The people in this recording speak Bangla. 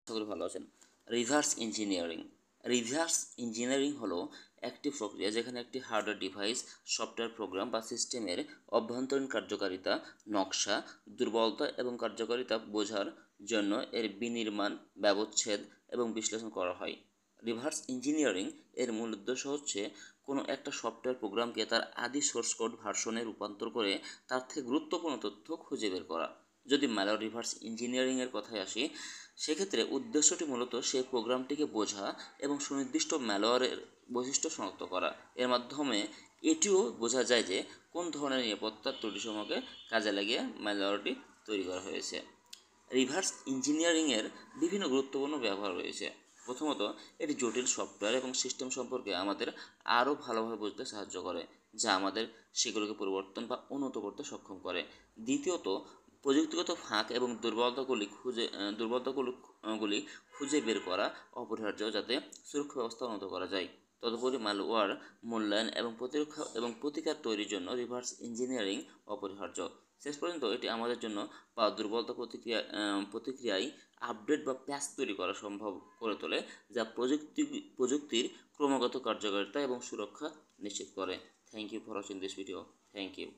আশা করি ভালো আছেন। রিভার্স ইঞ্জিনিয়ারিং হলো একটি প্রক্রিয়া যেখানে একটি হার্ডওয়্যার ডিভাইস, সফটওয়্যার প্রোগ্রাম বা সিস্টেমের অভ্যন্তরীণ কার্যকারিতা, নকশা, দুর্বলতা এবং কার্যকারিতা বোঝার জন্য এর বিনির্মাণ, ব্যবচ্ছেদ এবং বিশ্লেষণ করা হয়। রিভার্স ইঞ্জিনিয়ারিং এর মূল উদ্দেশ্য হচ্ছে কোনো একটা সফটওয়্যার প্রোগ্রামকে তার আদি সোর্স কোড ভার্সনে রূপান্তর করে তার থেকে গুরুত্বপূর্ণ তথ্য খুঁজে বের করা। যদি ম্যালওয়্যার রিভার্স ইঞ্জিনিয়ারিংয়ের কথায় আসি, সেক্ষেত্রে উদ্দেশ্যটি মূলত সেই প্রোগ্রামটিকে বোঝা এবং সুনির্দিষ্ট ম্যালওয়্যারের বৈশিষ্ট্য শনাক্ত করা। এর মাধ্যমে এটিও বোঝা যায় যে কোন ধরনের নিরাপত্তার ত্রুটিসমূহকে কাজে লাগিয়ে ম্যালওয়্যারটি তৈরি করা হয়েছে। রিভার্স ইঞ্জিনিয়ারিংয়ের বিভিন্ন গুরুত্বপূর্ণ ব্যবহার রয়েছে। প্রথমত, এটি জটিল সফটওয়্যার এবং সিস্টেম সম্পর্কে আমাদের আরও ভালোভাবে বুঝতে সাহায্য করে, যা আমাদের সেগুলোকে পরিবর্তন বা উন্নত করতে সক্ষম করে। দ্বিতীয়ত, প্রযুক্তিগত ফাঁক এবং দুর্বলতাগুলি খুঁজে বের করা অপরিহার্য, যাতে সুরক্ষা ব্যবস্থা উন্নত করা যায়। তদুপরি ম্যালওয়্যার মূল্যায়ন এবং প্রতিরক্ষা এবং প্রতিকার তৈরির জন্য রিভার্স ইঞ্জিনিয়ারিং অপরিহার্য। শেষ পর্যন্ত এটি আমাদের জন্য দুর্বলতা প্রতিক্রিয়ায় আপডেট বা প্যাচ তৈরি করা সম্ভব করে তোলে, যা প্রযুক্তির ক্রমাগত কার্যকারিতা এবং সুরক্ষা নিশ্চিত করে। Thank you for watching this video. Thank you.